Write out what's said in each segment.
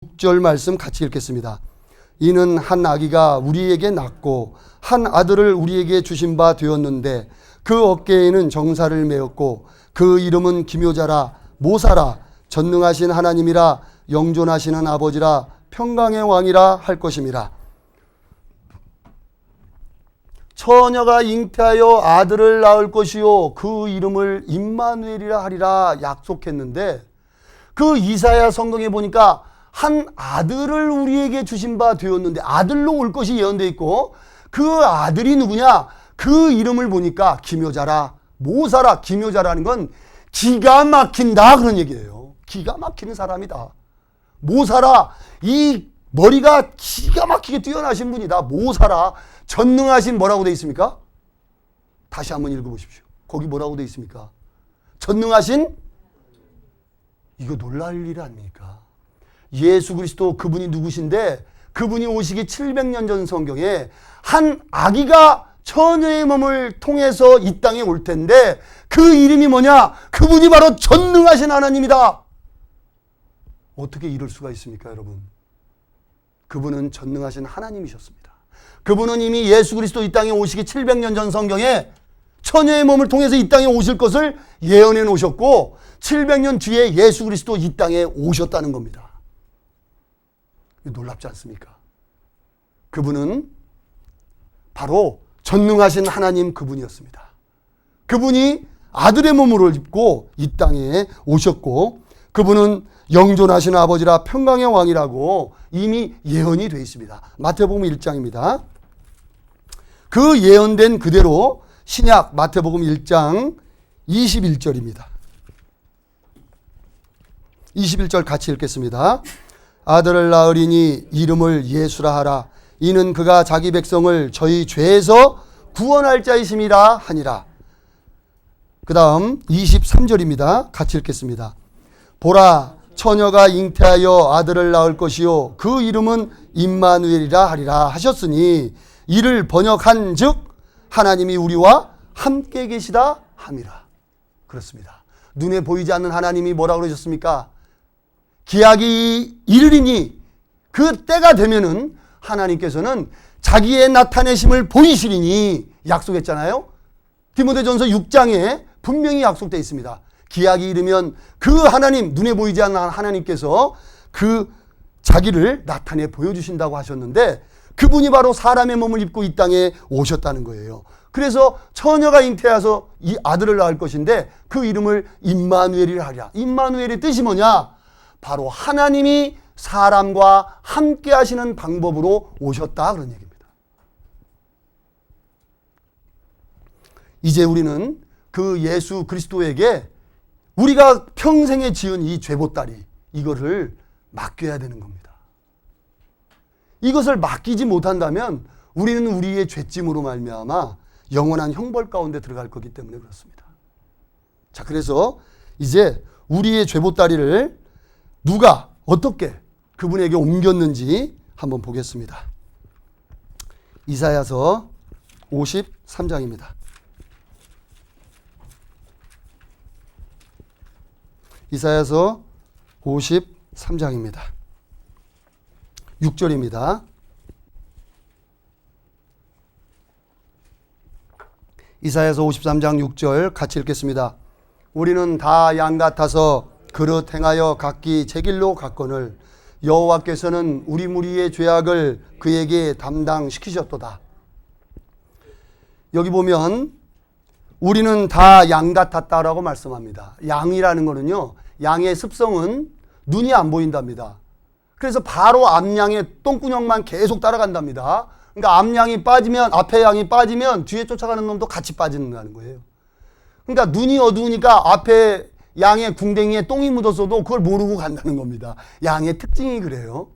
6절 말씀 같이 읽겠습니다. 이는 한 아기가 우리에게 낳고 한 아들을 우리에게 주신 바 되었는데 그 어깨에는 정사를 메었고 그 이름은 기묘자라 모사라 전능하신 하나님이라 영존하시는 아버지라 평강의 왕이라 할 것임이라. 처녀가 잉태하여 아들을 낳을 것이요 그 이름을 임마누엘이라 하리라 약속했는데, 그 이사야 성경에 보니까 한 아들을 우리에게 주신 바 되었는데 아들로 올 것이 예언되어 있고, 그 아들이 누구냐? 그 이름을 보니까 기묘자라 모사라. 기묘자라는 건 기가 막힌다 그런 얘기예요. 기가 막히는 사람이다. 모사라, 이 머리가 기가 막히게 뛰어나신 분이다. 모사라, 전능하신 뭐라고 되어 있습니까? 다시 한번 읽어보십시오. 거기 뭐라고 되어 있습니까? 전능하신, 이거 놀랄 일 아닙니까? 예수 그리스도 그분이 누구신데, 그분이 오시기 700년 전 성경에 한 아기가 처녀의 몸을 통해서 이 땅에 올 텐데 그 이름이 뭐냐? 그분이 바로 전능하신 하나님이다. 어떻게 이럴 수가 있습니까, 여러분? 그분은 전능하신 하나님이셨습니다. 그분은 이미 예수 그리스도 이 땅에 오시기 700년 전 성경에 처녀의 몸을 통해서 이 땅에 오실 것을 예언해 놓으셨고, 700년 뒤에 예수 그리스도 이 땅에 오셨다는 겁니다. 놀랍지 않습니까? 그분은 바로 전능하신 하나님 그분이었습니다. 그분이 아들의 몸을 입고 이 땅에 오셨고, 그분은 영존하신 아버지라 평강의 왕이라고 이미 예언이 되어 있습니다. 마태복음 1장입니다. 그 예언된 그대로 신약 마태복음 1장 21절입니다. 21절 같이 읽겠습니다. 아들을 낳으리니 이름을 예수라 하라. 이는 그가 자기 백성을 저희 죄에서 구원할 자이심이라 하니라. 그 다음 23절입니다. 같이 읽겠습니다. 보라, 처녀가 잉태하여 아들을 낳을 것이요 그 이름은 임마누엘이라 하리라 하셨으니, 이를 번역한 즉 하나님이 우리와 함께 계시다 함이라. 그렇습니다. 눈에 보이지 않는 하나님이 뭐라고 그러셨습니까? 기약이 이르리니, 그 때가 되면은 하나님께서는 자기의 나타내심을 보이시리니 약속했잖아요. 디모데전서 6장에 분명히 약속되어 있습니다. 기약이 이르면 그 하나님, 눈에 보이지 않는 하나님께서 그 자기를 나타내 보여주신다고 하셨는데, 그분이 바로 사람의 몸을 입고 이 땅에 오셨다는 거예요. 그래서 처녀가 잉태해서 이 아들을 낳을 것인데 그 이름을 임마누엘이라 하리라. 임마누엘의 뜻이 뭐냐? 바로 하나님이 사람과 함께 하시는 방법으로 오셨다 그런 얘기입니다. 이제 우리는 그 예수 그리스도에게 우리가 평생에 지은 이 죄보따리, 이거를 맡겨야 되는 겁니다. 이것을 맡기지 못한다면 우리는 우리의 죄짐으로 말미암아 영원한 형벌 가운데 들어갈 거기 때문에 그렇습니다. 자, 그래서 이제 우리의 죄보따리를 누가 어떻게 그분에게 옮겼는지 한번 보겠습니다. 이사야서 53장입니다. 이사야서 53장입니다. 6절입니다. 이사야서 53장 6절 같이 읽겠습니다. 우리는 다 양 같아서 그릇 행하여 각기 제 길로 갔거늘 여호와께서는 우리 무리의 죄악을 그에게 담당시키셨도다. 여기 보면 우리는 다 양 같았다라고 말씀합니다. 양이라는 거는요, 양의 습성은 눈이 안 보인답니다. 그래서 바로 앞양의 똥구녕만 계속 따라간답니다. 그러니까 앞양이 빠지면, 앞에 양이 빠지면 뒤에 쫓아가는 놈도 같이 빠진다는 거예요. 그러니까 눈이 어두우니까 앞에 양의 궁뎅이에 똥이 묻었어도 그걸 모르고 간다는 겁니다. 양의 특징이 그래요.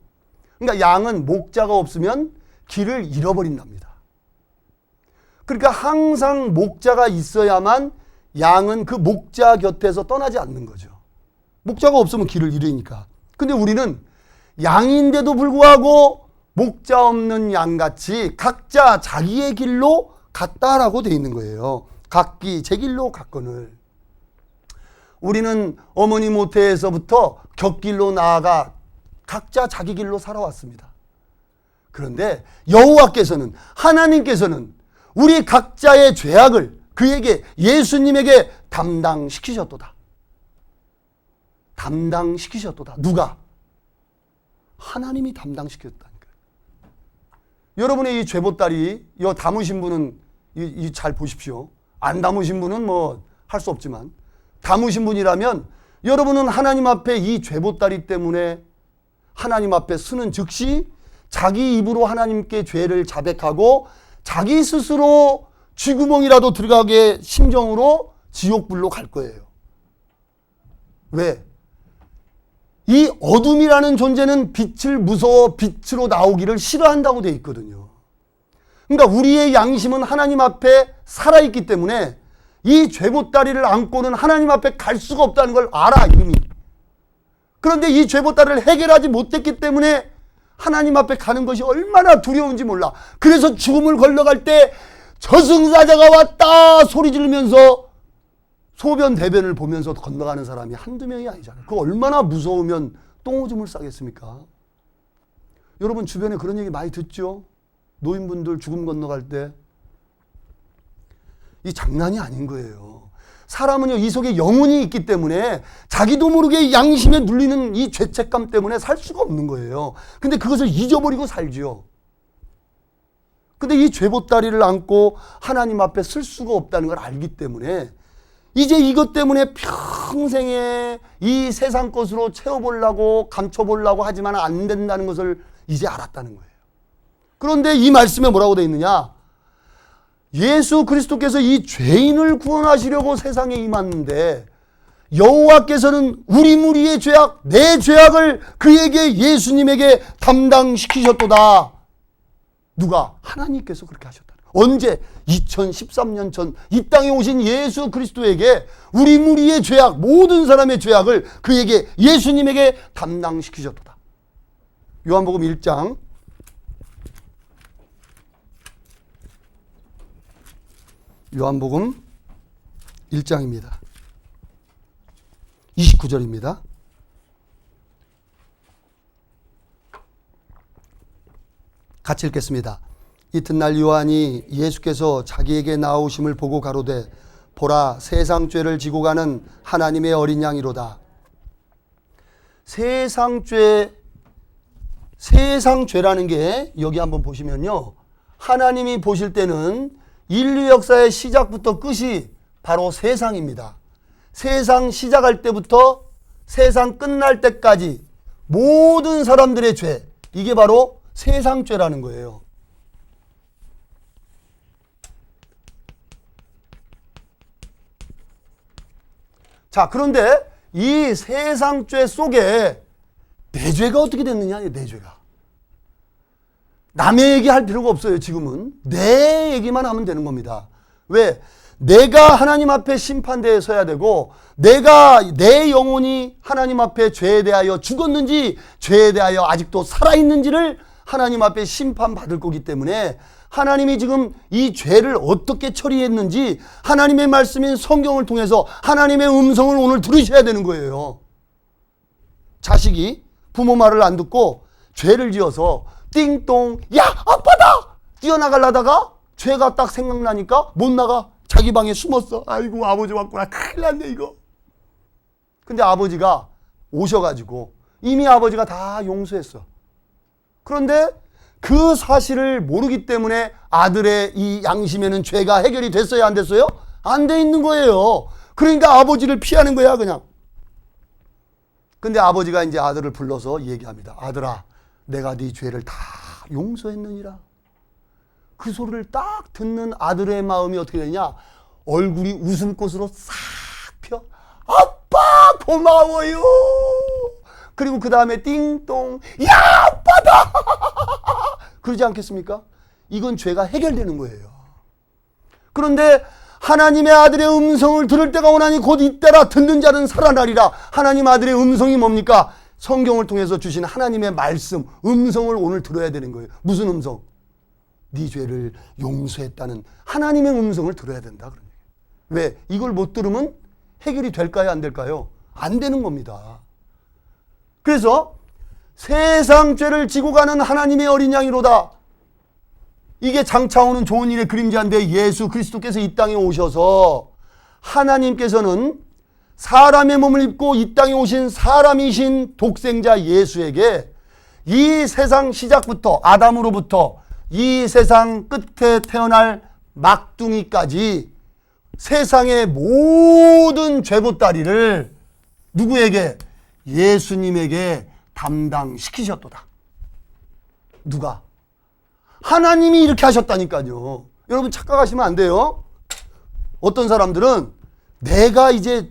그러니까 양은 목자가 없으면 길을 잃어버린답니다. 그러니까 항상 목자가 있어야만 양은 그 목자 곁에서 떠나지 않는 거죠. 목자가 없으면 길을 잃으니까. 근데 우리는 양인데도 불구하고 목자 없는 양같이 각자 자기의 길로 갔다라고 되어 있는 거예요. 각기 제 길로 갔거늘. 우리는 어머니 모태에서부터 곁길로 나아가 각자 자기 길로 살아왔습니다. 그런데 여호와께서는, 하나님께서는 우리 각자의 죄악을 그에게, 예수님에게 담당시키셨도다. 담당시키셨도다. 누가? 하나님이 담당시켰다니까요. 여러분의 이 죄보따리 이 담으신 분은 잘 보십시오. 안 담으신 분은 뭐 할 수 없지만, 담으신 분이라면 여러분은 하나님 앞에 이 죄보따리 때문에 하나님 앞에 서는 즉시 자기 입으로 하나님께 죄를 자백하고 자기 스스로 쥐구멍이라도 들어가게 심정으로 지옥불로 갈 거예요. 왜? 이 어둠이라는 존재는 빛을 무서워 빛으로 나오기를 싫어한다고 되어 있거든요. 그러니까 우리의 양심은 하나님 앞에 살아있기 때문에 이 죄보따리를 안고는 하나님 앞에 갈 수가 없다는 걸 알아, 이미. 그런데 이 죄보따리를 해결하지 못했기 때문에 하나님 앞에 가는 것이 얼마나 두려운지 몰라. 그래서 죽음을 걸러갈 때 저승사자가 왔다 소리 지르면서 소변 대변을 보면서 건너가는 사람이 한두 명이 아니잖아요. 그거 얼마나 무서우면 똥오줌을 싸겠습니까? 여러분 주변에 그런 얘기 많이 듣죠? 노인분들 죽음 건너갈 때. 이 장난이 아닌 거예요. 사람은요, 이 속에 영혼이 있기 때문에 자기도 모르게 양심에 눌리는 이 죄책감 때문에 살 수가 없는 거예요. 근데 그것을 잊어버리고 살죠. 근데 이 죄보따리를 안고 하나님 앞에 쓸 수가 없다는 걸 알기 때문에 이제 이것 때문에 평생에 이 세상 것으로 채워보려고 감춰보려고 하지만 안 된다는 것을 이제 알았다는 거예요. 그런데 이 말씀에 뭐라고 되어 있느냐? 예수 그리스도께서 이 죄인을 구원하시려고 세상에 임했는데 여호와께서는 우리 무리의 죄악, 내 죄악을 그에게, 예수님에게 담당시키셨도다. 누가? 하나님께서 그렇게 하셨다. 언제? 2013년 전 이 땅에 오신 예수 그리스도에게 우리 무리의 죄악, 모든 사람의 죄악을 그에게, 예수님에게 담당시키셨도다. 요한복음 1장 요한복음 1장입니다. 29절입니다. 같이 읽겠습니다. 이튿날 요한이 예수께서 자기에게 나오심을 보고 가로되 보라, 세상 죄를 지고 가는 하나님의 어린 양이로다. 세상죄라는 게 여기 한번 보시면요, 하나님이 보실 때는 인류 역사의 시작부터 끝이 바로 세상입니다. 세상 시작할 때부터 세상 끝날 때까지 모든 사람들의 죄, 이게 바로 세상죄라는 거예요. 자, 그런데 이 세상죄 속에 내 죄가 어떻게 됐느냐, 내 죄가. 남의 얘기할 필요가 없어요. 지금은 내 얘기만 하면 되는 겁니다. 왜? 내가 하나님 앞에 심판대에 서야 되고, 내가, 내 영혼이 하나님 앞에 죄에 대하여 죽었는지 죄에 대하여 아직도 살아있는지를 하나님 앞에 심판받을 거기 때문에 하나님이 지금 이 죄를 어떻게 처리했는지 하나님의 말씀인 성경을 통해서 하나님의 음성을 오늘 들으셔야 되는 거예요. 자식이 부모 말을 안 듣고 죄를 지어서 띵동, 야, 아빠다! 뛰어나가려다가 죄가 딱 생각나니까 못 나가. 자기 방에 숨었어. 아이고, 아버지 왔구나. 큰일 났네, 이거. 근데 아버지가 오셔가지고 이미 아버지가 다 용서했어. 그런데 그 사실을 모르기 때문에 아들의 이 양심에는 죄가 해결이 됐어요, 안 됐어요? 안 돼 있는 거예요. 그러니까 아버지를 피하는 거야, 그냥. 근데 아버지가 이제 아들을 불러서 얘기합니다. 아들아, 내가 네 죄를 다 용서했느니라. 그 소리를 딱 듣는 아들의 마음이 어떻게 되냐? 얼굴이 웃음꽃으로 싹 펴. 아빠 고마워요. 그리고 그 다음에 띵동, 야, 아빠다. 그러지 않겠습니까? 이건 죄가 해결되는 거예요. 그런데 하나님의 아들의 음성을 들을 때가 오나니 곧 이때라. 듣는 자는 살아나리라. 하나님 아들의 음성이 뭡니까? 성경을 통해서 주신 하나님의 말씀, 음성을 오늘 들어야 되는 거예요. 무슨 음성? 네 죄를 용서했다는 하나님의 음성을 들어야 된다. 그런 얘기예요. 왜? 이걸 못 들으면 해결이 될까요, 안 될까요? 안 되는 겁니다. 그래서 세상 죄를 지고 가는 하나님의 어린 양이로다. 이게 장차 오는 좋은 일의 그림자인데, 예수 그리스도께서 이 땅에 오셔서 하나님께서는 사람의 몸을 입고 이 땅에 오신 사람이신 독생자 예수에게 이 세상 시작부터, 아담으로부터 이 세상 끝에 태어날 막둥이까지 세상의 모든 죄보따리를 누구에게? 예수님에게 담당시키셨도다. 누가? 하나님이 이렇게 하셨다니까요. 여러분 착각하시면 안 돼요. 어떤 사람들은 내가 이제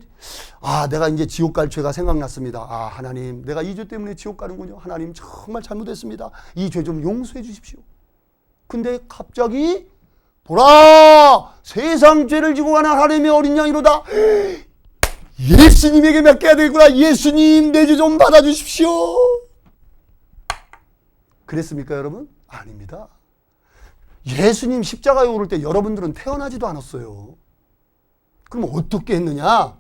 지옥 갈 죄가 생각났습니다. 하나님, 내가 이 죄 때문에 지옥 가는군요. 하나님, 정말 잘못했습니다. 이 죄 좀 용서해 주십시오. 근데 갑자기 보라, 세상 죄를 지고 가는 하나님의 어린 양이로다. 예수님에게 맡겨야 되겠구나. 예수님, 내 죄 좀 받아주십시오. 그랬습니까, 여러분? 아닙니다. 예수님 십자가에 오를 때 여러분들은 태어나지도 않았어요. 그럼 어떻게 했느냐?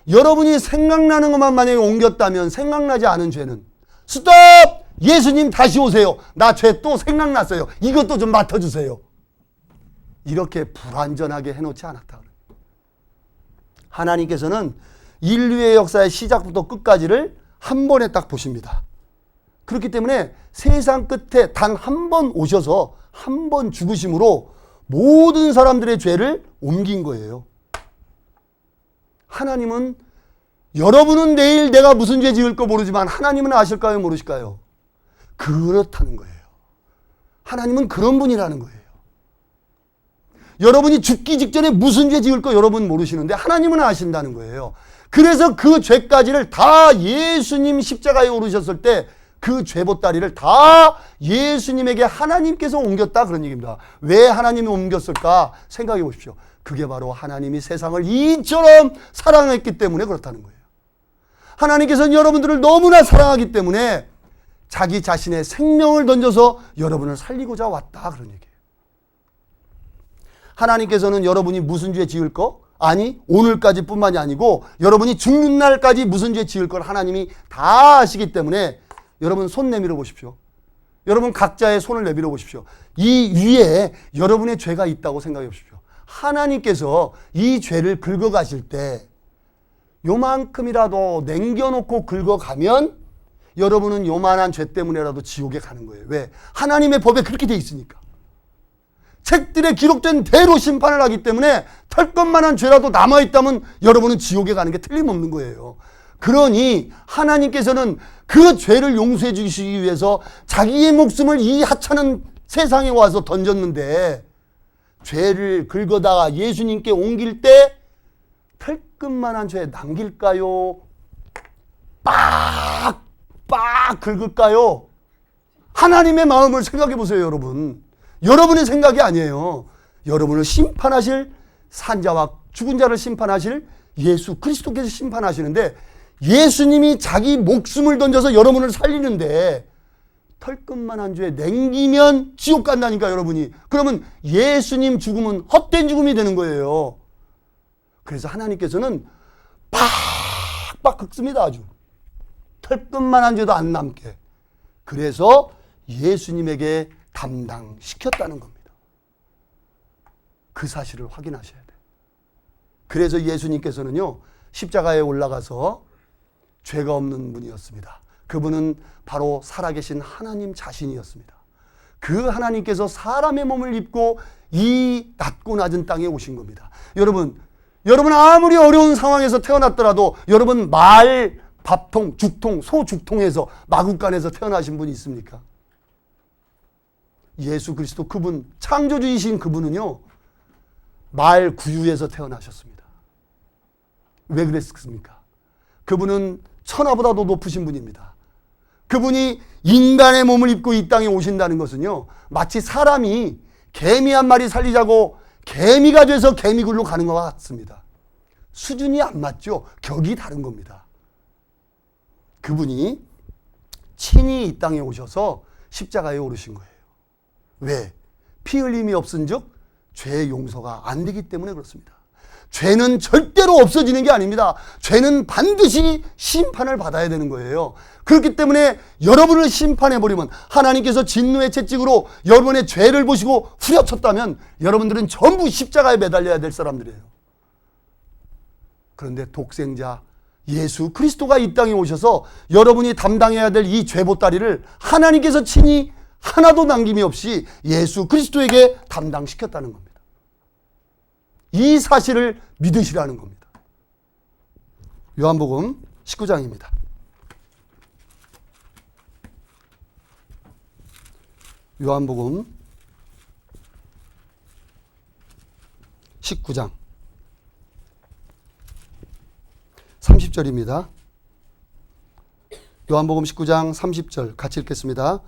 여러분이 생각나는 것만 만약에 옮겼다면, 생각나지 않은 죄는 스톱! 예수님 다시 오세요. 나 죄 또 생각났어요. 이것도 좀 맡아주세요. 이렇게 불완전하게 해놓지 않았다. 하나님께서는 인류의 역사의 시작부터 끝까지를 한 번에 딱 보십니다. 그렇기 때문에 세상 끝에 단 한 번 오셔서 한 번 죽으심으로 모든 사람들의 죄를 옮긴 거예요. 하나님은, 여러분은 내일 내가 무슨 죄 지을 거 모르지만 하나님은 아실까요, 모르실까요? 그렇다는 거예요. 하나님은 그런 분이라는 거예요. 여러분이 죽기 직전에 무슨 죄 지을 거 여러분 모르시는데 하나님은 아신다는 거예요. 그래서 그 죄까지를 다 예수님 십자가에 오르셨을 때 그 죄보따리를 다 예수님에게 하나님께서 옮겼다, 그런 얘기입니다. 왜 하나님이 옮겼을까 생각해 보십시오. 그게 바로 하나님이 세상을 이처럼 사랑했기 때문에 그렇다는 거예요. 하나님께서는 여러분들을 너무나 사랑하기 때문에 자기 자신의 생명을 던져서 여러분을 살리고자 왔다, 그런 얘기예요. 하나님께서는 여러분이 무슨 죄 지을 거, 아니 오늘까지 뿐만이 아니고 여러분이 죽는 날까지 무슨 죄 지을 걸 하나님이 다 아시기 때문에, 여러분 손 내밀어 보십시오. 여러분 각자의 손을 내밀어 보십시오. 이 위에 여러분의 죄가 있다고 생각해 보십시오. 하나님께서 이 죄를 긁어가실 때 요만큼이라도 남겨놓고 긁어가면 여러분은 요만한 죄 때문에라도 지옥에 가는 거예요. 왜? 하나님의 법에 그렇게 돼 있으니까. 책들에 기록된 대로 심판을 하기 때문에 털것만한 죄라도 남아있다면 여러분은 지옥에 가는 게 틀림없는 거예요. 그러니 하나님께서는 그 죄를 용서해 주시기 위해서 자기의 목숨을 이 하찮은 세상에 와서 던졌는데, 죄를 긁어다가 예수님께 옮길 때 털끝만한 죄 남길까요? 빡 긁을까요? 하나님의 마음을 생각해 보세요, 여러분. 여러분의 생각이 아니에요. 여러분을 심판하실 산자와 죽은 자를 심판하실 예수 그리스도께서 심판하시는데, 예수님이 자기 목숨을 던져서 여러분을 살리는데 털끝만한 죄 남기면 지옥 간다니까, 여러분이. 그러면 예수님 죽음은 헛된 죽음이 되는 거예요. 그래서 하나님께서는 빡빡 긁습니다. 아주 털끝만한 죄도 안 남게. 그래서 예수님에게 담당시켰다는 겁니다. 그 사실을 확인하셔야 돼요. 그래서 예수님께서는요, 십자가에 올라가서 죄가 없는 분이었습니다. 그분은 바로 살아계신 하나님 자신이었습니다. 그 하나님께서 사람의 몸을 입고 이 낮고 낮은 땅에 오신 겁니다. 여러분 아무리 어려운 상황에서 태어났더라도 여러분 말, 밥통, 죽통, 소죽통에서 마구간에서 태어나신 분이 있습니까? 예수 그리스도 그분, 창조주이신 그분은요, 말 구유에서 태어나셨습니다. 왜 그랬습니까? 그분은 천하보다도 높으신 분입니다. 그분이 인간의 몸을 입고 이 땅에 오신다는 것은요, 마치 사람이 개미 한 마리 살리자고 개미가 돼서 개미굴로 가는 것과 같습니다. 수준이 안 맞죠? 격이 다른 겁니다. 그분이 친히 이 땅에 오셔서 십자가에 오르신 거예요. 왜? 피 흘림이 없은즉 죄 용서가 안 되기 때문에 그렇습니다. 죄는 절대로 없어지는 게 아닙니다. 죄는 반드시 심판을 받아야 되는 거예요. 그렇기 때문에 여러분을 심판해버리면, 하나님께서 진노의 채찍으로 여러분의 죄를 보시고 후려쳤다면 여러분들은 전부 십자가에 매달려야 될 사람들이에요. 그런데 독생자 예수 그리스도가 이 땅에 오셔서 여러분이 담당해야 될 이 죄 보따리를 하나님께서 친히 하나도 남김이 없이 예수 그리스도에게 담당시켰다는 겁니다. 이 사실을 믿으시라는 겁니다. 요한복음 19장입니다. 요한복음 19장 30절입니다. 요한복음 19장 30절 같이 읽겠습니다.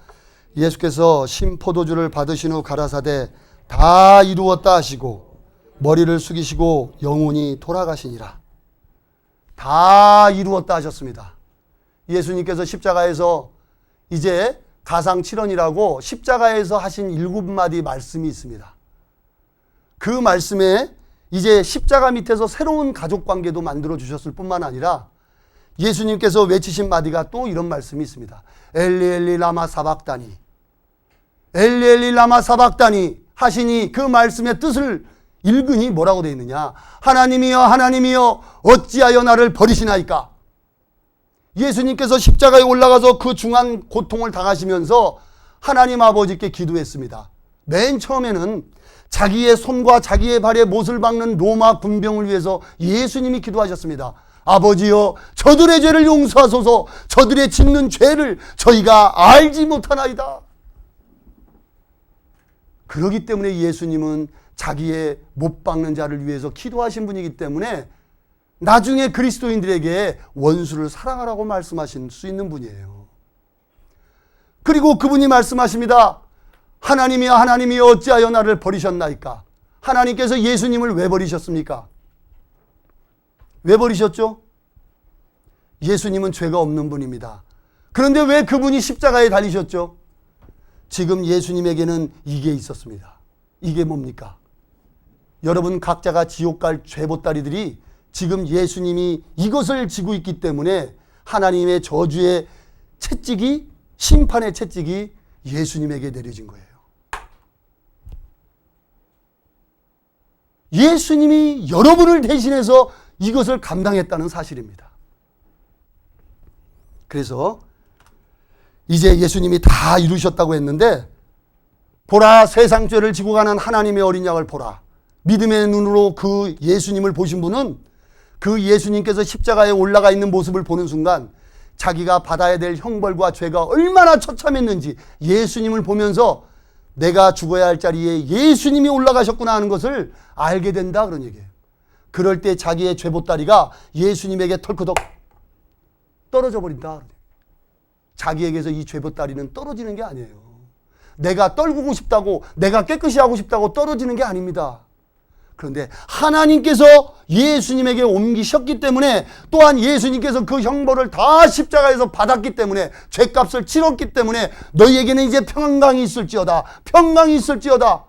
예수께서 신포도주를 받으신 후 가라사대 다 이루었다 하시고 머리를 숙이시고 영혼이 돌아가시니라. 다 이루었다 하셨습니다. 예수님께서 십자가에서 이제 가상칠언이라고 십자가에서 하신 7마디 말씀이 있습니다. 그 말씀에 이제 십자가 밑에서 새로운 가족관계도 만들어 주셨을 뿐만 아니라 예수님께서 외치신 마디가 또 이런 말씀이 있습니다. 엘리 엘리 라마 사박다니, 엘리 엘리 라마 사박다니 하시니 그 말씀의 뜻을 읽으니 뭐라고 되어 있느냐? 하나님이여 하나님이여 어찌하여 나를 버리시나이까? 예수님께서 십자가에 올라가서 그 중한 고통을 당하시면서 하나님 아버지께 기도했습니다. 맨 처음에는 자기의 손과 자기의 발에 못을 박는 로마 군병을 위해서 예수님이 기도하셨습니다. 아버지여 저들의 죄를 용서하소서. 저들의 짓는 죄를 저희가 알지 못하나이다. 그렇기 때문에 예수님은 자기의 못 박는 자를 위해서 기도하신 분이기 때문에 나중에 그리스도인들에게 원수를 사랑하라고 말씀하실 수 있는 분이에요. 그리고 그분이 말씀하십니다. 하나님이여 하나님이여 어찌하여 나를 버리셨나이까? 하나님께서 예수님을 왜 버리셨습니까? 왜 버리셨죠? 예수님은 죄가 없는 분입니다. 그런데 왜 그분이 십자가에 달리셨죠? 지금 예수님에게는 이게 있었습니다. 이게 뭡니까? 여러분 각자가 지옥 갈 죄보따리들이 지금 예수님이 이것을 지고 있기 때문에 하나님의 저주의 채찍이, 심판의 채찍이 예수님에게 내려진 거예요. 예수님이 여러분을 대신해서 이것을 감당했다는 사실입니다. 그래서 이제 예수님이 다 이루셨다고 했는데, 보라 세상 죄를 지고 가는 하나님의 어린 양을 보라. 믿음의 눈으로 그 예수님을 보신 분은 그 예수님께서 십자가에 올라가 있는 모습을 보는 순간 자기가 받아야 될 형벌과 죄가 얼마나 처참했는지 예수님을 보면서 내가 죽어야 할 자리에 예수님이 올라가셨구나 하는 것을 알게 된다, 그런 얘기예요. 그럴 때 자기의 죄보따리가 예수님에게 털커덕 떨어져 버린다. 자기에게서 이 죄보따리는 떨어지는 게 아니에요. 내가 떨구고 싶다고, 내가 깨끗이 하고 싶다고 떨어지는 게 아닙니다. 그런데 하나님께서 예수님에게 옮기셨기 때문에, 또한 예수님께서 그 형벌을 다 십자가에서 받았기 때문에, 죄값을 치렀기 때문에 너희에게는 이제 평강이 있을지어다. 평강이 있을지어다.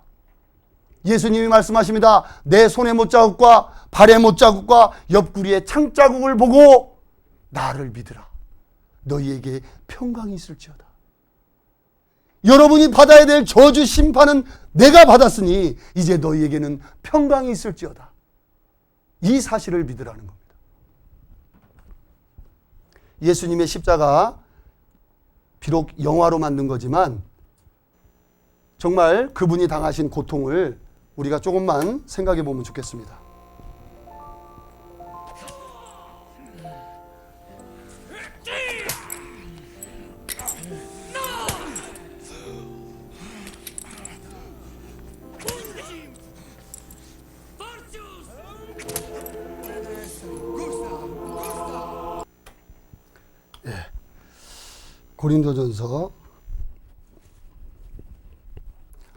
예수님이 말씀하십니다. 내 손의 못자국과 발의 못자국과 옆구리의 창자국을 보고 나를 믿으라. 너희에게 평강이 있을지어다. 여러분이 받아야 될 저주 심판은 내가 받았으니 이제 너희에게는 평강이 있을지어다. 이 사실을 믿으라는 겁니다. 예수님의 십자가 비록 영화로 만든 거지만 정말 그분이 당하신 고통을 우리가 조금만 생각해 보면 좋겠습니다. 고린도전서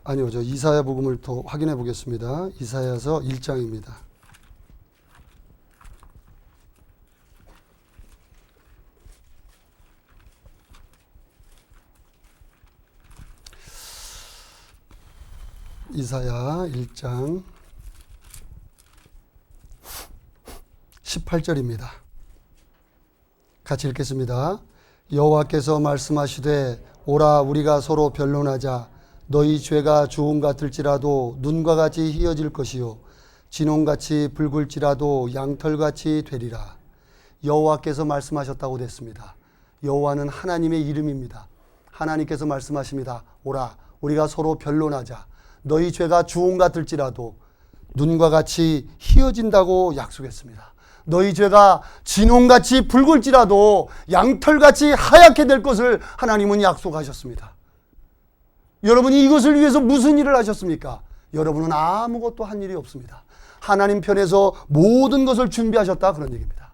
아니요, 저 이사야 복음을 더 확인해 보겠습니다. 이사야서 1장입니다. 이사야 1장 18절입니다. 같이 읽겠습니다. 여호와께서 말씀하시되 오라 우리가 서로 변론하자. 너희 죄가 주홍 같을지라도 눈과 같이 희어질 것이요 진홍같이 붉을지라도 양털같이 되리라. 여호와께서 말씀하셨다고 됐습니다. 여호와는 하나님의 이름입니다. 하나님께서 말씀하십니다. 오라 우리가 서로 변론하자. 너희 죄가 주홍 같을지라도 눈과 같이 희어진다고 약속했습니다. 너희 죄가 진홍같이 붉을지라도 양털같이 하얗게 될 것을 하나님은 약속하셨습니다. 여러분이 이것을 위해서 무슨 일을 하셨습니까? 여러분은 아무것도 한 일이 없습니다. 하나님 편에서 모든 것을 준비하셨다 그런 얘기입니다.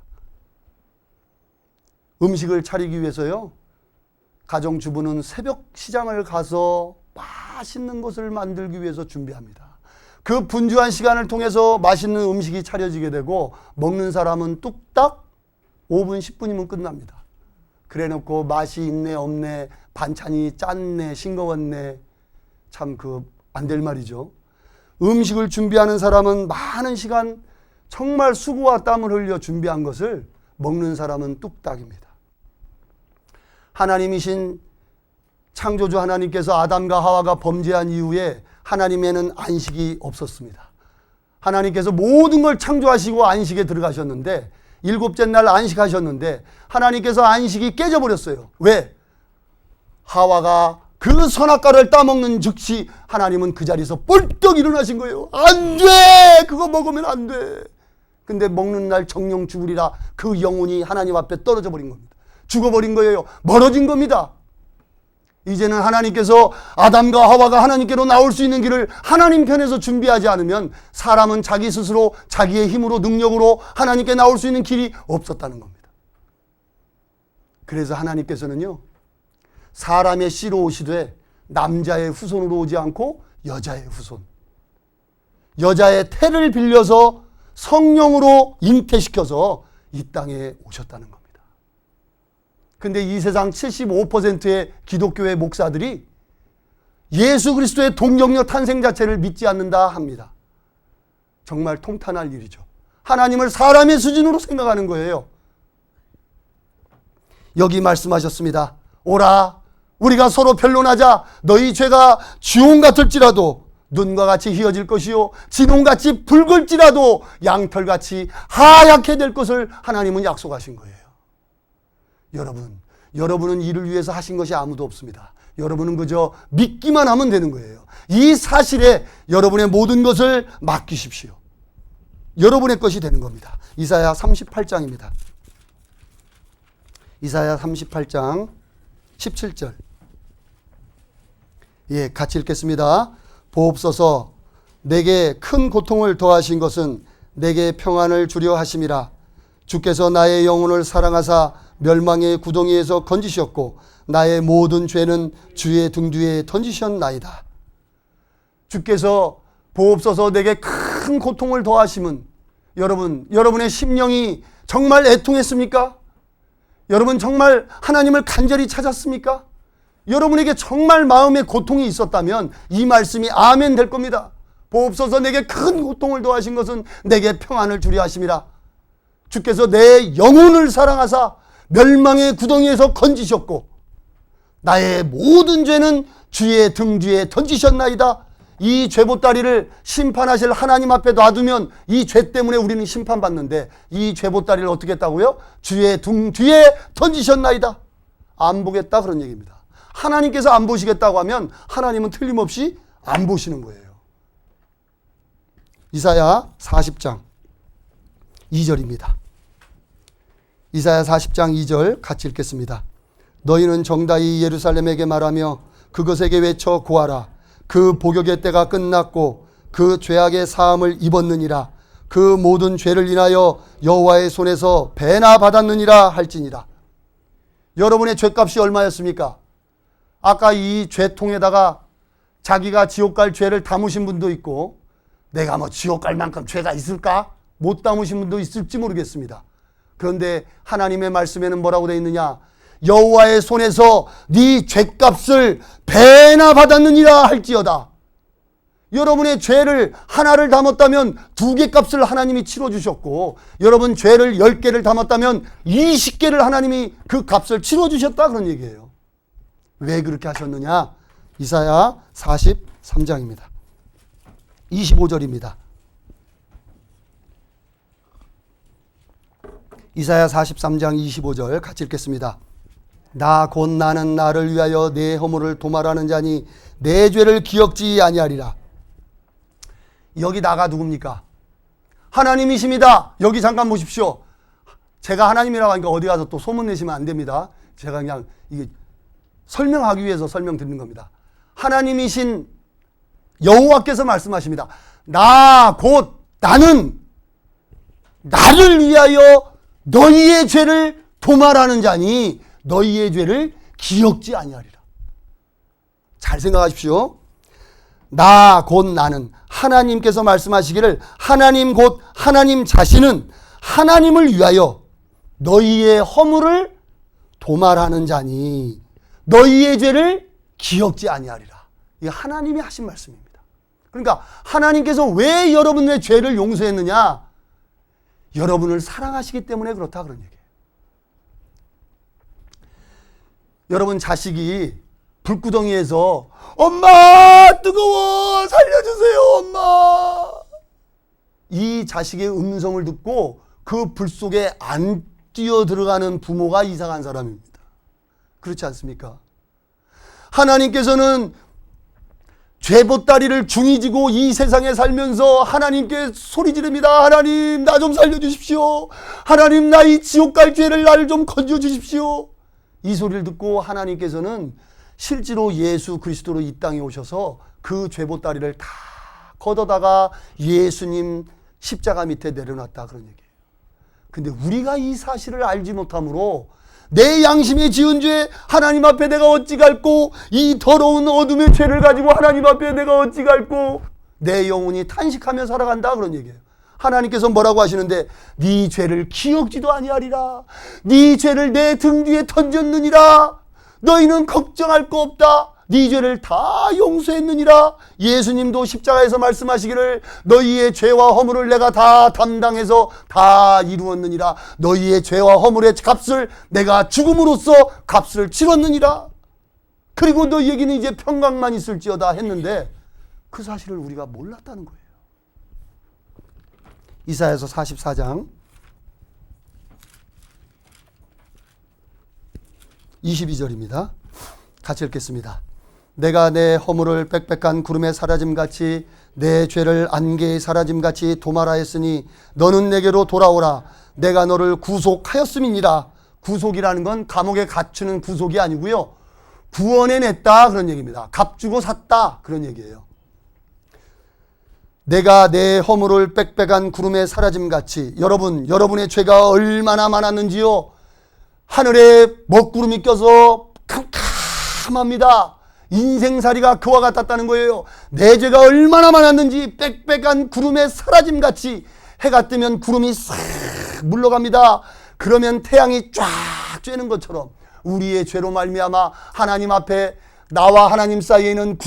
음식을 차리기 위해서요, 가정주부는 새벽 시장을 가서 맛있는 것을 만들기 위해서 준비합니다. 그 분주한 시간을 통해서 맛있는 음식이 차려지게 되고 먹는 사람은 뚝딱 5분 10분이면 끝납니다. 그래 놓고 맛이 있네 없네, 반찬이 짰네 싱거웠네, 참 안 될 말이죠. 음식을 준비하는 사람은 많은 시간 정말 수고와 땀을 흘려 준비한 것을 먹는 사람은 뚝딱입니다. 하나님이신 창조주 하나님께서 아담과 하와가 범죄한 이후에 하나님에는 안식이 없었습니다. 하나님께서 모든 걸 창조하시고 안식에 들어가셨는데, 일곱째 날 안식하셨는데 하나님께서 안식이 깨져버렸어요. 왜? 하와가 그 선악과를 따먹는 즉시 하나님은 그 자리에서 뻘떡 일어나신 거예요. 안 돼! 그거 먹으면 안 돼! 근데 먹는 날 정령 죽으리라, 그 영혼이 하나님 앞에 떨어져 버린 겁니다. 죽어버린 거예요. 멀어진 겁니다. 이제는 하나님께서 아담과 하와가 하나님께로 나올 수 있는 길을 하나님 편에서 준비하지 않으면 사람은 자기 스스로 자기의 힘으로 능력으로 하나님께 나올 수 있는 길이 없었다는 겁니다. 그래서 하나님께서는요, 사람의 씨로 오시되 남자의 후손으로 오지 않고 여자의 후손, 여자의 태를 빌려서 성령으로 잉태시켜서 이 땅에 오셨다는 겁니다. 근데 이 세상 75%의 기독교의 목사들이 예수 그리스도의 동정녀 탄생 자체를 믿지 않는다 합니다. 정말 통탄할 일이죠. 하나님을 사람의 수준으로 생각하는 거예요. 여기 말씀하셨습니다. 오라 우리가 서로 변론하자. 너희 죄가 주홍 같을지라도 눈과 같이 희어질 것이요 진홍같이 붉을지라도 양털같이 하얗게 될 것을 하나님은 약속하신 거예요. 여러분은 이를 위해서 하신 것이 아무도 없습니다. 여러분은 그저 믿기만 하면 되는 거예요. 이 사실에 여러분의 모든 것을 맡기십시오. 여러분의 것이 되는 겁니다. 이사야 38장입니다. 이사야 38장 17절. 예, 같이 읽겠습니다. 보옵소서, 내게 큰 고통을 더하신 것은 내게 평안을 주려 하심이라. 주께서 나의 영혼을 사랑하사 멸망의 구덩이에서 건지셨고 나의 모든 죄는 주의 등 뒤에 던지셨나이다. 주께서 보옵소서 내게 큰 고통을 더하심은, 여러분의 심령이 정말 애통했습니까? 여러분 정말 하나님을 간절히 찾았습니까? 여러분에게 정말 마음에 고통이 있었다면 이 말씀이 아멘 될 겁니다. 보옵소서 내게 큰 고통을 더하신 것은 내게 평안을 주려 하심이라. 주께서 내 영혼을 사랑하사 멸망의 구덩이에서 건지셨고 나의 모든 죄는 주의 등 뒤에 던지셨나이다. 이 죄보따리를 심판하실 하나님 앞에 놔두면 이 죄 때문에 우리는 심판받는데 이 죄보따리를 어떻게 했다고요? 주의 등 뒤에 던지셨나이다. 안 보겠다 그런 얘기입니다. 하나님께서 안 보시겠다고 하면 하나님은 틀림없이 안 보시는 거예요. 이사야 40장 2절입니다. 이사야 40장 2절 같이 읽겠습니다. 너희는 정다이 예루살렘에게 말하며 그것에게 외쳐 고하라. 그 복역의 때가 끝났고 그 죄악의 사함을 입었느니라. 그 모든 죄를 인하여 여호와의 손에서 배나 받았느니라 할지니라. 여러분의 죄값이 얼마였습니까? 아까 이 죄통에다가 자기가 지옥 갈 죄를 담으신 분도 있고, 내가 지옥 갈 만큼 죄가 있을까? 못 담으신 분도 있을지 모르겠습니다. 그런데 하나님의 말씀에는 뭐라고 되어 있느냐? 여호와의 손에서 네 죄값을 배나 받았느니라 할지어다. 여러분의 죄를 하나를 담았다면 2개 값을 하나님이 치러주셨고, 여러분 죄를 10개를 담았다면 20개를 하나님이 그 값을 치러주셨다, 그런 얘기예요. 왜 그렇게 하셨느냐? 이사야 43장입니다. 25절입니다. 이사야 43장 25절 같이 읽겠습니다. 나 곧 나는 나를 위하여 내 허물을 도말하는 자니 내 죄를 기억지 아니하리라. 여기 나가 누굽니까? 하나님이십니다. 여기 잠깐 보십시오. 제가 하나님이라고 하니까 어디 가서 또 소문내시면 안 됩니다. 제가 그냥 이게 설명하기 위해서 설명드리는 겁니다. 하나님이신 여호와께서 말씀하십니다. 나 곧 나는 나를 위하여 너희의 죄를 도말하는 자니 너희의 죄를 기억지 아니하리라. 잘 생각하십시오. 나 곧 나는, 하나님께서 말씀하시기를 하나님 곧 하나님 자신은 하나님을 위하여 너희의 허물을 도말하는 자니 너희의 죄를 기억지 아니하리라. 이게 하나님이 하신 말씀입니다. 그러니까 하나님께서 왜 여러분의 죄를 용서했느냐? 여러분을 사랑하시기 때문에 그렇다, 그런 얘기예요. 여러분 자식이 불구덩이에서 엄마 뜨거워 살려주세요 엄마, 이 자식의 음성을 듣고 그 불 속에 안 뛰어 들어가는 부모가 이상한 사람입니다. 그렇지 않습니까? 하나님께서는 죄보따리를 중이 지고 이 세상에 살면서 하나님께 소리 지릅니다. 하나님 나 좀 살려주십시오. 하나님 나 이 지옥 갈 죄를 나를 좀 건져주십시오. 이 소리를 듣고 하나님께서는 실제로 예수 그리스도로 이 땅에 오셔서 그 죄보따리를 다 걷어다가 예수님 십자가 밑에 내려놨다, 그런 얘기예요. 근데 우리가 이 사실을 알지 못함으로 내 양심에 지은 죄 하나님 앞에 내가 어찌 갈고, 이 더러운 어둠의 죄를 가지고 하나님 앞에 내가 어찌 갈고, 내 영혼이 탄식하며 살아간다, 그런 얘기예요. 하나님께서 뭐라고 하시는데 네 죄를 기억지도 아니하리라. 네 죄를 내 등 뒤에 던졌느니라. 너희는 걱정할 거 없다. 네 죄를 다 용서했느니라. 예수님도 십자가에서 말씀하시기를 너희의 죄와 허물을 내가 다 담당해서 다 이루었느니라. 너희의 죄와 허물의 값을 내가 죽음으로써 값을 치렀느니라. 그리고 너희에게는 이제 평강만 있을지어다 했는데 그 사실을 우리가 몰랐다는 거예요. 이사야서 44장 22절입니다. 같이 읽겠습니다. 내가 내 허물을 빽빽한 구름에 사라짐같이 내 죄를 안개에 사라짐같이 도말하였으니 너는 내게로 돌아오라. 내가 너를 구속하였음이니라. 구속이라는 건 감옥에 갇히는 구속이 아니고요, 구원해냈다, 그런 얘기입니다. 값주고 샀다, 그런 얘기예요. 내가 내 허물을 빽빽한 구름에 사라짐같이, 여러분의 죄가 얼마나 많았는지요. 하늘에 먹구름이 껴서 캄캄합니다. 인생살이가 그와 같았다는 거예요. 내 죄가 얼마나 많았는지 빽빽한 구름에 사라짐같이, 해가 뜨면 구름이 싹 물러갑니다. 그러면 태양이 쫙 쬐는 것처럼 우리의 죄로 말미암아 하나님 앞에 나와 하나님 사이에는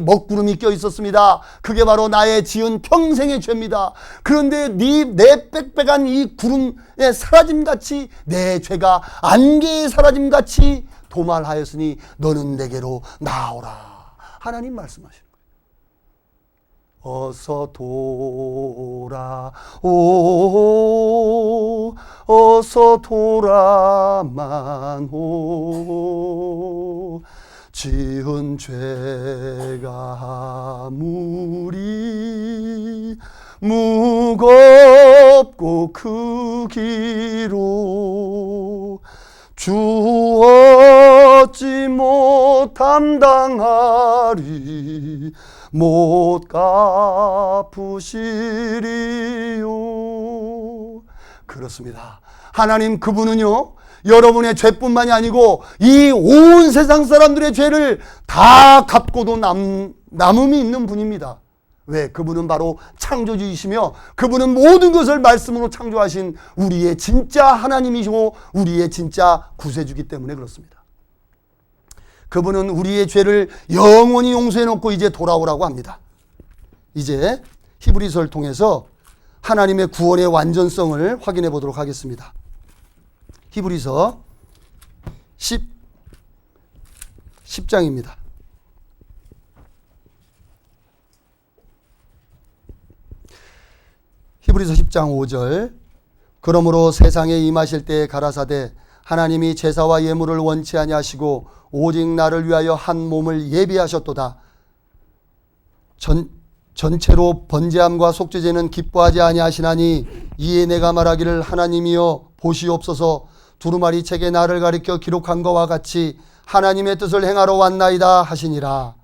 먹구름이 껴 있었습니다. 그게 바로 나의 지은 평생의 죄입니다. 그런데 내 빽빽한 이 구름에 사라짐같이 내 죄가 안개에 사라짐같이 도말하였으니 너는 내게로 나오라. 하나님 말씀하시는 거예요. 어서 돌아오, 어서 돌아만 오. 지은 죄가 아무리 무겁고 크기로 주 어찌 못 감당하리 못 갚으시리요. 그렇습니다. 하나님 그분은요, 여러분의 죄뿐만이 아니고 이 온 세상 사람들의 죄를 다 갚고도 남음이 있는 분입니다. 왜? 그분은 바로 창조주이시며 그분은 모든 것을 말씀으로 창조하신 우리의 진짜 하나님이시고 우리의 진짜 구세주기 때문에 그렇습니다. 그분은 우리의 죄를 영원히 용서해 놓고 이제 돌아오라고 합니다. 이제 히브리서를 통해서 하나님의 구원의 완전성을 확인해 보도록 하겠습니다. 히브리서 10장입니다. 히브리서 10장 5절. 그러므로 세상에 임하실 때에 가라사대 하나님이 제사와 예물을 원치 아니하시고 오직 나를 위하여 한 몸을 예비하셨도다. 전체로 번제함과 속죄제는 기뻐하지 아니하시나니 이에 내가 말하기를 하나님이여 보시옵소서 두루마리 책에 나를 가리켜 기록한 것과 같이 하나님의 뜻을 행하러 왔나이다 하시니라.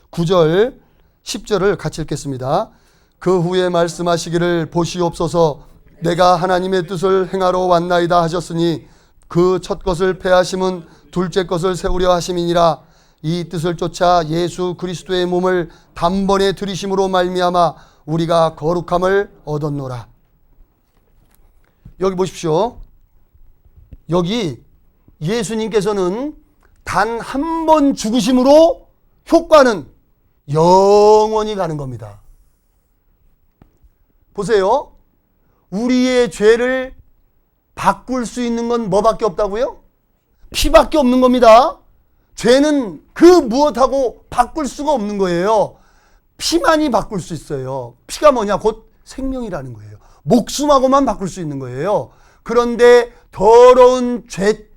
9절 10절을 같이 읽겠습니다. 그 후에 말씀하시기를 보시옵소서 내가 하나님의 뜻을 행하러 왔나이다 하셨으니 그 첫 것을 폐하심은 둘째 것을 세우려 하심이니라. 이 뜻을 쫓아 예수 그리스도의 몸을 단번에 들이심으로 말미암아 우리가 거룩함을 얻었노라. 여기 보십시오. 여기 예수님께서는 단 한 번 죽으심으로 효과는 영원히 가는 겁니다. 보세요. 우리의 죄를 바꿀 수 있는 건 뭐밖에 없다고요? 피밖에 없는 겁니다. 죄는 그 무엇하고 바꿀 수가 없는 거예요. 피만이 바꿀 수 있어요. 피가 뭐냐? 곧 생명이라는 거예요. 목숨하고만 바꿀 수 있는 거예요. 그런데 더러운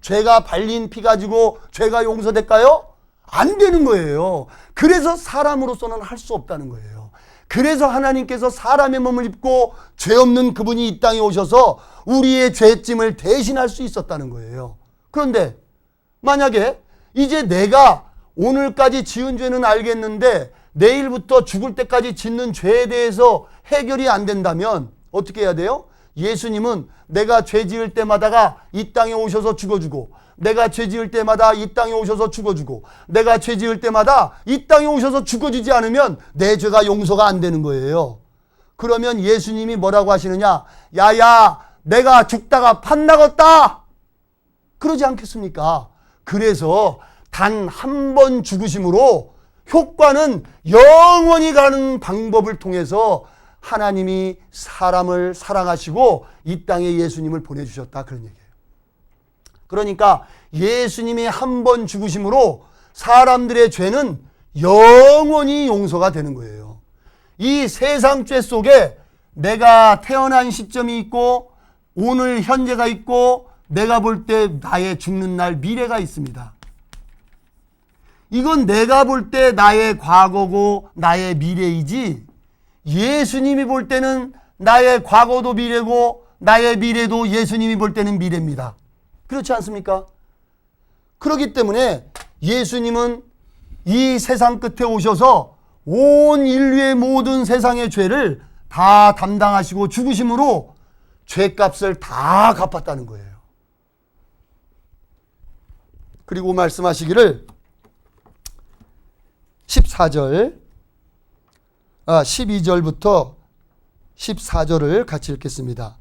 죄가 발린 피 가지고 죄가 용서될까요? 안 되는 거예요. 그래서 사람으로서는 할 수 없다는 거예요. 그래서 하나님께서 사람의 몸을 입고 죄 없는 그분이 이 땅에 오셔서 우리의 죄짐을 대신할 수 있었다는 거예요. 그런데 만약에 이제 내가 오늘까지 지은 죄는 알겠는데 내일부터 죽을 때까지 짓는 죄에 대해서 해결이 안 된다면 어떻게 해야 돼요? 예수님은 내가 죄 지을 때마다가 이 땅에 오셔서 죽어주고, 내가 죄 지을 때마다 이 땅에 오셔서 죽어주고, 내가 죄 지을 때마다 이 땅에 오셔서 죽어주지 않으면 내 죄가 용서가 안 되는 거예요. 그러면 예수님이 뭐라고 하시느냐? 야야, 내가 죽다가 판나겠다! 그러지 않겠습니까? 그래서 단 한 번 죽으심으로 효과는 영원히 가는 방법을 통해서 하나님이 사람을 사랑하시고 이 땅에 예수님을 보내주셨다. 그런 얘기예요. 그러니까 예수님이 한 번 죽으심으로 사람들의 죄는 영원히 용서가 되는 거예요. 이 세상 죄 속에 내가 태어난 시점이 있고 오늘 현재가 있고 내가 볼 때 나의 죽는 날 미래가 있습니다. 이건 내가 볼 때 나의 과거고 나의 미래이지 예수님이 볼 때는 나의 과거도 미래고 나의 미래도 예수님이 볼 때는 미래입니다. 그렇지 않습니까? 그렇기 때문에 예수님은 이 세상 끝에 오셔서 온 인류의 모든 세상의 죄를 다 담당하시고 죽으심으로 죄값을 다 갚았다는 거예요. 그리고 말씀하시기를 12절부터 14절을 같이 읽겠습니다.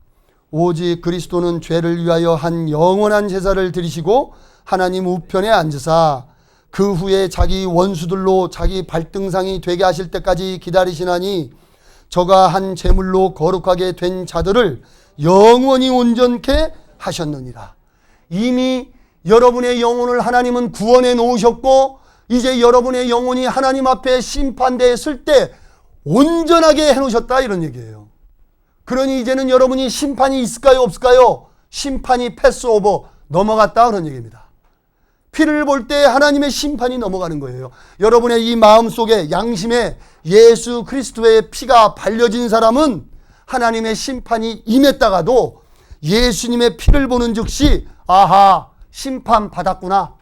오직 그리스도는 죄를 위하여 한 영원한 제사를 드리시고 하나님 우편에 앉으사 그 후에 자기 원수들로 자기 발등상이 되게 하실 때까지 기다리시나니 저가 한 제물로 거룩하게 된 자들을 영원히 온전케 하셨느니라. 이미 여러분의 영혼을 하나님은 구원해 놓으셨고 이제 여러분의 영혼이 하나님 앞에 심판대에 설 때 온전하게 해놓으셨다 이런 얘기예요. 그러니 이제는 여러분이 심판이 있을까요 없을까요? 심판이 패스오버 넘어갔다 그런 얘기입니다. 피를 볼 때 하나님의 심판이 넘어가는 거예요. 여러분의 이 마음속에 양심에 예수 그리스도의 피가 발려진 사람은 하나님의 심판이 임했다가도 예수님의 피를 보는 즉시 아하 심판 받았구나.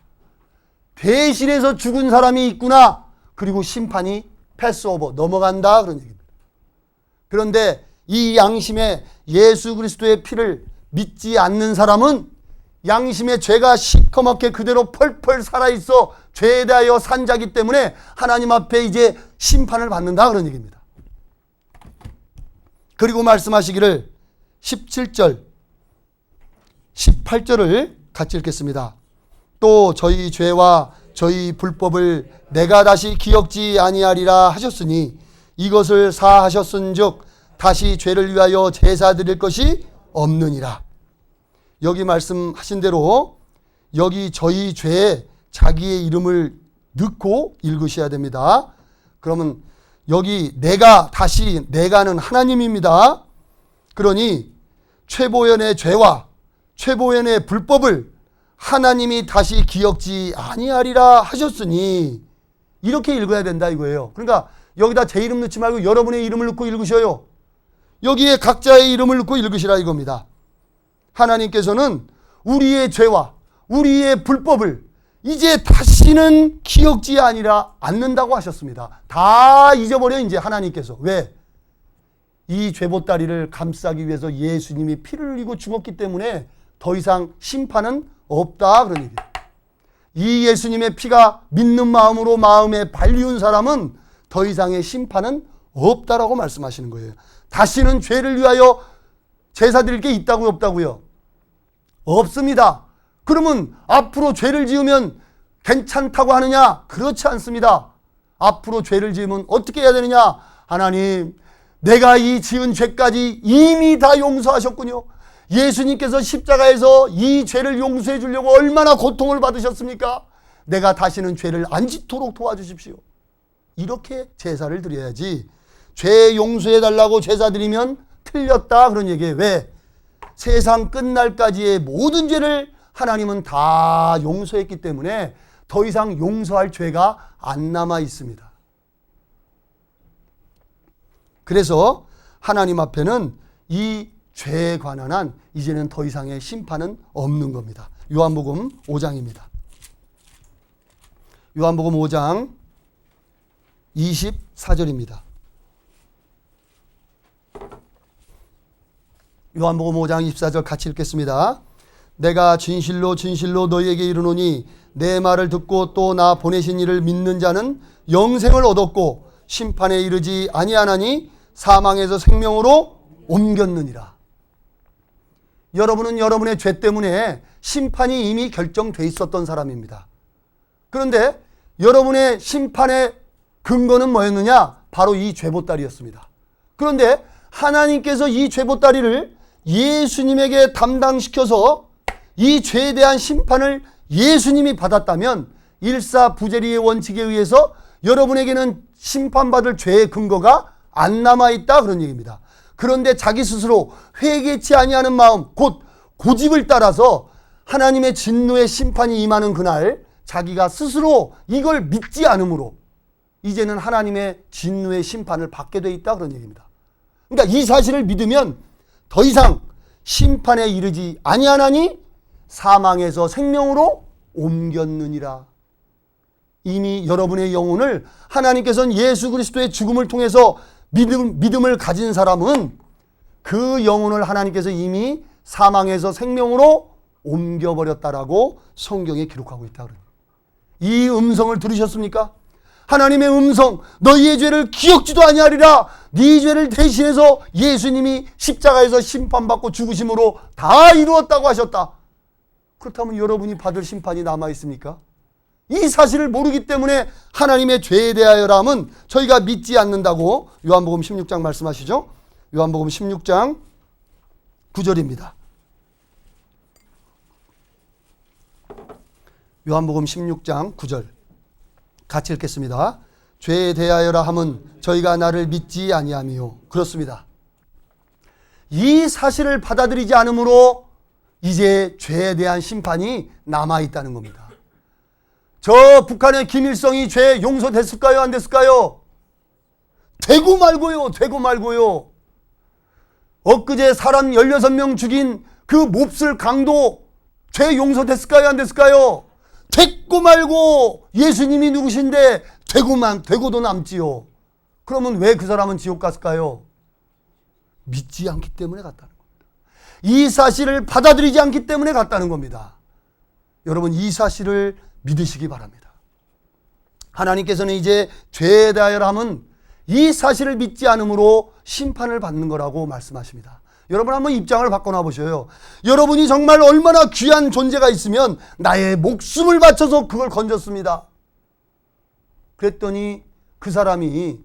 대신해서 죽은 사람이 있구나. 그리고 심판이 패스오버 넘어간다 그런 얘기입니다. 그런데 이 양심에 예수 그리스도의 피를 믿지 않는 사람은 양심의 죄가 시커멓게 그대로 펄펄 살아있어 죄에 대하여 산자기 때문에 하나님 앞에 이제 심판을 받는다 그런 얘기입니다. 그리고 말씀하시기를 17절 18절을 같이 읽겠습니다. 또 저희 죄와 저희 불법을 내가 다시 기억지 아니하리라 하셨으니 이것을 사하셨은즉 다시 죄를 위하여 제사 드릴 것이 없느니라. 여기 말씀하신 대로 여기 저희 죄에 자기의 이름을 넣고 읽으셔야 됩니다. 그러면 여기 내가는 하나님입니다. 그러니 최보현의 죄와 최보현의 불법을 하나님이 다시 기억지 아니하리라 하셨으니, 이렇게 읽어야 된다 이거예요. 그러니까 여기다 제 이름 넣지 말고 여러분의 이름을 넣고 읽으셔요. 여기에 각자의 이름을 넣고 읽으시라 이겁니다. 하나님께서는 우리의 죄와 우리의 불법을 이제 다시는 기억지 않는다고 하셨습니다. 다 잊어버려 이제 하나님께서. 왜? 이 죄보따리를 감싸기 위해서 예수님이 피를 흘리고 죽었기 때문에 더 이상 심판은 없다 그런 얘기예요. 이 예수님의 피가 믿는 마음으로 마음에 발리운 사람은 더 이상의 심판은 없다라고 말씀하시는 거예요. 다시는 죄를 위하여 제사 드릴 게 있다고요, 없다고요? 없습니다. 그러면 앞으로 죄를 지으면 괜찮다고 하느냐? 그렇지 않습니다. 앞으로 죄를 지으면 어떻게 해야 되느냐? 하나님, 내가 이 지은 죄까지 이미 다 용서하셨군요. 예수님께서 십자가에서 이 죄를 용서해 주려고 얼마나 고통을 받으셨습니까? 내가 다시는 죄를 안 짓도록 도와주십시오. 이렇게 제사를 드려야지, 죄 용서해 달라고 제사 드리면 틀렸다 그런 얘기예요. 왜? 세상 끝날까지의 모든 죄를 하나님은 다 용서했기 때문에 더 이상 용서할 죄가 안 남아 있습니다. 그래서 하나님 앞에는 이 죄에 관한 한 이제는 더 이상의 심판은 없는 겁니다. 요한복음 5장입니다. 요한복음 5장 24절입니다. 요한복음 5장 24절 같이 읽겠습니다. 내가 진실로 진실로 너희에게 이르노니 내 말을 듣고 또 나 보내신 이를 믿는 자는 영생을 얻었고 심판에 이르지 아니하나니 사망에서 생명으로 옮겼느니라. 여러분은 여러분의 죄 때문에 심판이 이미 결정돼 있었던 사람입니다. 그런데 여러분의 심판의 근거는 뭐였느냐? 바로 이 죄보따리였습니다. 그런데 하나님께서 이 죄보따리를 예수님에게 담당시켜서 이 죄에 대한 심판을 예수님이 받았다면 일사부재리의 원칙에 의해서 여러분에게는 심판받을 죄의 근거가 안 남아있다 그런 얘기입니다. 그런데 자기 스스로 회개치 아니하는 마음, 곧 고집을 따라서 하나님의 진노의 심판이 임하는 그날 자기가 스스로 이걸 믿지 않으므로 이제는 하나님의 진노의 심판을 받게 돼 있다 그런 얘기입니다. 그러니까 이 사실을 믿으면 더 이상 심판에 이르지 아니하나니 사망에서 생명으로 옮겼느니라. 이미 여러분의 영혼을 하나님께서는 예수 그리스도의 죽음을 통해서 믿음을 가진 사람은 그 영혼을 하나님께서 이미 사망에서 생명으로 옮겨버렸다라고 성경에 기록하고 있다. 이 음성을 들으셨습니까? 하나님의 음성, 너희의 죄를 기억지도 아니하리라. 네 죄를 대신해서 예수님이 십자가에서 심판받고 죽으심으로 다 이루었다고 하셨다. 그렇다면 여러분이 받을 심판이 남아있습니까? 이 사실을 모르기 때문에 하나님의 죄에 대하여람은 저희가 믿지 않는다고 요한복음 16장 말씀하시죠. 요한복음 16장 9절입니다. 요한복음 16장 9절 같이 읽겠습니다. 죄에 대하여라 함은 저희가 나를 믿지 아니하미요. 그렇습니다. 이 사실을 받아들이지 않으므로 이제 죄에 대한 심판이 남아있다는 겁니다. 저 북한의 김일성이 죄 용서됐을까요? 안 됐을까요? 되고 말고요. 되고 말고요. 엊그제 사람 16명 죽인 그 몹쓸 강도 죄 용서됐을까요? 안 됐을까요? 됐고 말고 예수님이 누구신데 되고도 남지요. 그러면 왜 그 사람은 지옥 갔을까요? 믿지 않기 때문에 갔다는 겁니다. 이 사실을 받아들이지 않기 때문에 갔다는 겁니다. 여러분 이 사실을 믿으시기 바랍니다. 하나님께서는 이제 죄에 대하여 함은 이 사실을 믿지 않으므로 심판을 받는 거라고 말씀하십니다. 여러분 한번 입장을 바꿔놔 보셔요. 여러분이 정말 얼마나 귀한 존재가 있으면 나의 목숨을 바쳐서 그걸 건졌습니다. 그랬더니 그 사람이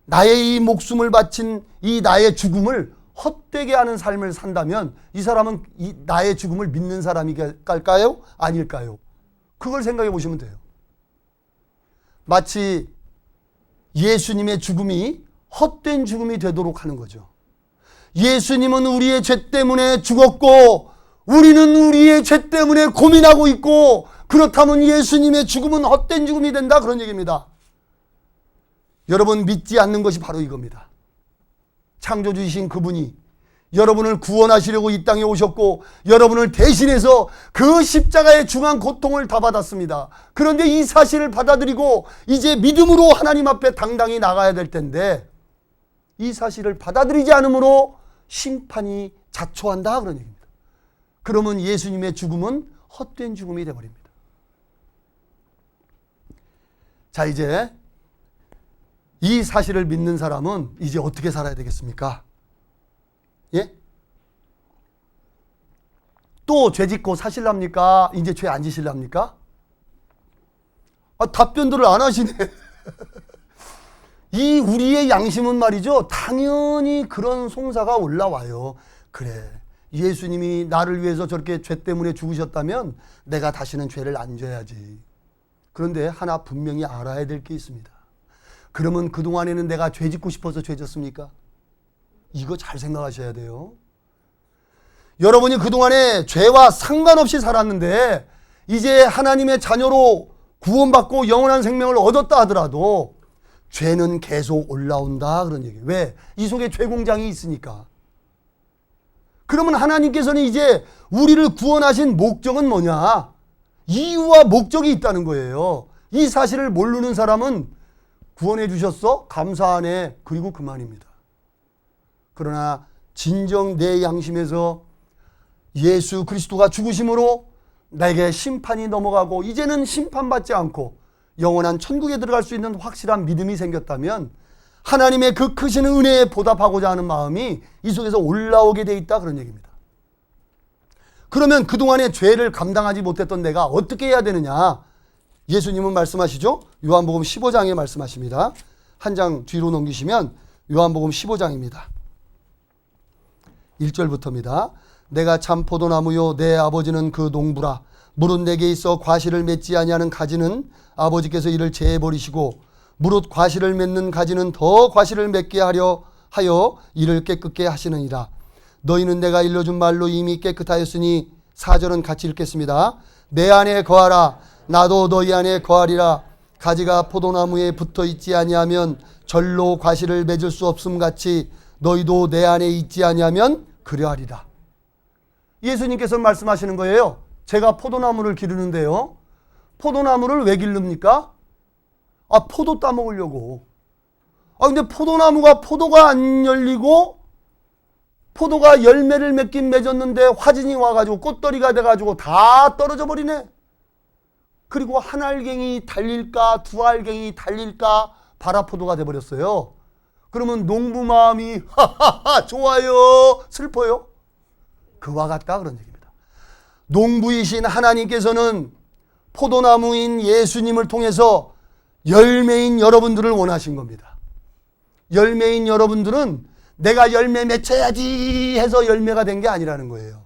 나의 이 목숨을 바친 이 나의 죽음을 헛되게 하는 삶을 산다면 이 사람은 이 나의 죽음을 믿는 사람일까요? 아닐까요? 그걸 생각해 보시면 돼요. 마치 예수님의 죽음이 헛된 죽음이 되도록 하는 거죠. 예수님은 우리의 죄 때문에 죽었고 우리는 우리의 죄 때문에 고민하고 있고, 그렇다면 예수님의 죽음은 헛된 죽음이 된다, 그런 얘기입니다. 여러분 믿지 않는 것이 바로 이겁니다. 창조주이신 그분이 여러분을 구원하시려고 이 땅에 오셨고 여러분을 대신해서 그 십자가의 중한 고통을 다 받았습니다. 그런데 이 사실을 받아들이고 이제 믿음으로 하나님 앞에 당당히 나가야 될 텐데 이 사실을 받아들이지 않으므로 심판이 자초한다, 그런 얘기입니다. 그러면 예수님의 죽음은 헛된 죽음이 되어버립니다. 자, 이제 이 사실을 믿는 사람은 이제 어떻게 살아야 되겠습니까? 예? 또 죄 짓고 사실랍니까? 이제 죄 안 지실랍니까? 답변들을 안 하시네. 이 우리의 양심은 말이죠, 당연히 그런 송사가 올라와요. 그래, 예수님이 나를 위해서 저렇게 죄 때문에 죽으셨다면 내가 다시는 죄를 안 져야지. 그런데 하나 분명히 알아야 될 게 있습니다. 그러면 그동안에는 내가 죄 짓고 싶어서 죄 졌습니까? 이거 잘 생각하셔야 돼요. 여러분이 그동안에 죄와 상관없이 살았는데 이제 하나님의 자녀로 구원받고 영원한 생명을 얻었다 하더라도 죄는 계속 올라온다, 그런 얘기예요. 왜? 이 속에 죄 공장이 있으니까. 그러면 하나님께서는 이제 우리를 구원하신 목적은 뭐냐? 이유와 목적이 있다는 거예요. 이 사실을 모르는 사람은 구원해 주셨어? 감사하네. 그리고 그만입니다. 그러나 진정 내 양심에서 예수 그리스도가 죽으심으로 나에게 심판이 넘어가고 이제는 심판받지 않고 영원한 천국에 들어갈 수 있는 확실한 믿음이 생겼다면 하나님의 그 크신 은혜에 보답하고자 하는 마음이 이 속에서 올라오게 돼 있다, 그런 얘기입니다. 그러면 그동안의 죄를 감당하지 못했던 내가 어떻게 해야 되느냐? 예수님은 말씀하시죠. 요한복음 15장에 말씀하십니다. 한 장 뒤로 넘기시면 요한복음 15장입니다. 1절부터입니다. 내가 참 포도나무요 내 아버지는 그 농부라. 무릇 내게 있어 과실을 맺지 아니하는 가지는 아버지께서 이를 제해버리시고 무릇 과실을 맺는 가지는 더 과실을 맺게 하려 하여 이를 깨끗게 하시느니라. 너희는 내가 일러준 말로 이미 깨끗하였으니 4절은 같이 읽겠습니다. 내 안에 거하라. 나도 너희 안에 거하리라. 가지가 포도나무에 붙어 있지 아니하면 절로 과실을 맺을 수 없음 같이 너희도 내 안에 있지 아니하면 그러하리라. 예수님께서 말씀하시는 거예요. 제가 포도나무를 기르는데요, 포도나무를 왜 기릅니까? 포도 따먹으려고. 근데 포도나무가 포도가 안 열리고 포도가 열매를 맺긴 맺었는데 화진이 와가지고 꽃더리가 돼가지고 다 떨어져 버리네. 그리고 한 알갱이 달릴까 두 알갱이 달릴까 발아포도가 돼버렸어요. 그러면 농부 마음이 하하하 좋아요, 슬퍼요? 그와 같다, 그런 얘기입니다. 농부이신 하나님께서는 포도나무인 예수님을 통해서 열매인 여러분들을 원하신 겁니다. 열매인 여러분들은 내가 열매 맺혀야지 해서 열매가 된 게 아니라는 거예요.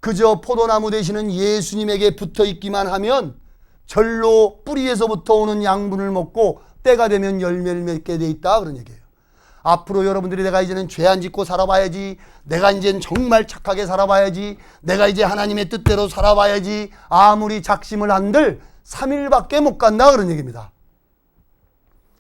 그저 포도나무 되시는 예수님에게 붙어 있기만 하면 절로 뿌리에서부터 오는 양분을 먹고 때가 되면 열매를 맺게 돼 있다, 그런 얘기예요. 앞으로 여러분들이 내가 이제는 죄 안 짓고 살아봐야지, 내가 이제는 정말 착하게 살아봐야지, 내가 이제 하나님의 뜻대로 살아봐야지, 아무리 작심을 한들 3일밖에 못 간다, 그런 얘기입니다.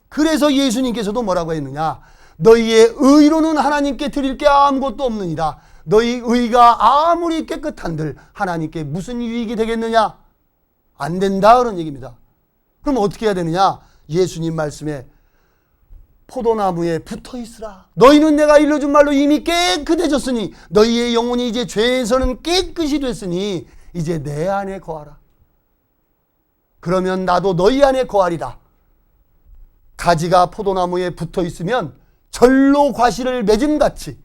그래서 예수님께서도 뭐라고 했느냐? 너희의 의로는 하나님께 드릴 게 아무것도 없느니라. 너희 의가 아무리 깨끗한들 하나님께 무슨 유익이 되겠느냐? 안 된다, 그런 얘기입니다. 그럼 어떻게 해야 되느냐? 예수님 말씀에 포도나무에 붙어 있으라. 너희는 내가 일러준 말로 이미 깨끗해졌으니 너희의 영혼이 이제 죄에서는 깨끗이 됐으니 이제 내 안에 거하라. 그러면 나도 너희 안에 거하리라. 가지가 포도나무에 붙어 있으면 절로 과실을 맺음같이